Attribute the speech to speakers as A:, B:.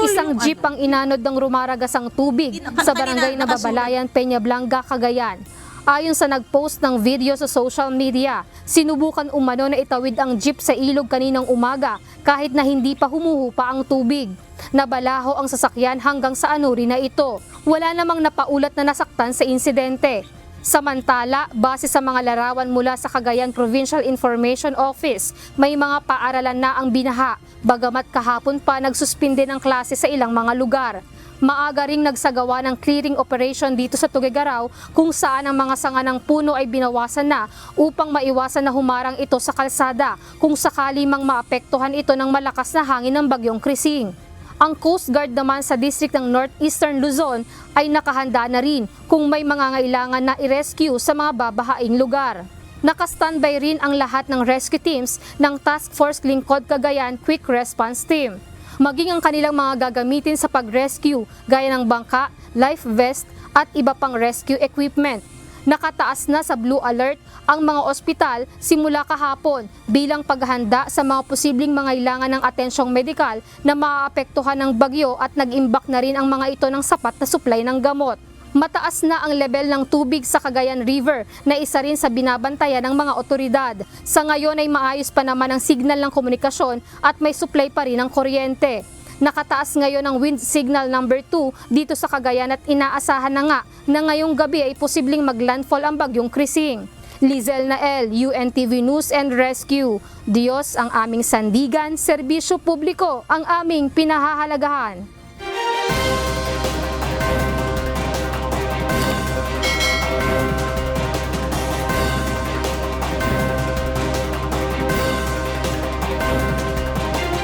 A: Isang jeep ang inanod ng rumaragasang tubig sa barangay na Babalayan, Peñablanca, Cagayan. Ayon sa nagpost ng video sa social media, sinubukan umano na itawid ang jeep sa ilog kaninang umaga kahit na hindi pa humuhupa ang tubig. Nabalaho ang sasakyan hanggang sa anuri na ito. Wala namang napaulat na nasaktan sa insidente. Samantala, base sa mga larawan mula sa Cagayan Provincial Information Office, may mga paaralan na ang binaha, bagamat kahapon pa nagsuspinde ng klase sa ilang mga lugar. Maaga ring nagsagawa ng clearing operation dito sa Tuguegarao kung saan ang mga sanga ng puno ay binawasan na upang maiwasan na humarang ito sa kalsada kung sakali mang maapektuhan ito ng malakas na hangin ng bagyong Krising. Ang Coast Guard naman sa district ng Northeastern Luzon ay nakahanda na rin kung may mangangailangan na i-rescue sa mga babahaing lugar. Naka-standby rin ang lahat ng rescue teams ng Task Force Lingkod Cagayan Quick Response Team. Maging ang kanilang mga gagamitin sa pag-rescue gaya ng bangka, life vest at iba pang rescue equipment. Nakataas na sa blue alert ang mga ospital simula kahapon bilang paghahanda sa mga posibleng mangailangan ng atensyong medikal na maaapektuhan ng bagyo at nag-imbak na rin ang mga ito ng sapat na supply ng gamot. Mataas na ang level ng tubig sa Cagayan River na isa rin sa binabantayan ng mga otoridad. Sa ngayon ay maayos pa naman ang signal ng komunikasyon at may supply pa rin ng kuryente. Nakataas ngayon ang wind signal number 2 dito sa Cagayan at inaasahan na nga na ngayong gabi ay posibleng maglandfall ang bagyong Krising. Lizel Nael, UNTV News and Rescue. Diyos ang aming sandigan, serbisyo publiko ang aming pinahahalagahan.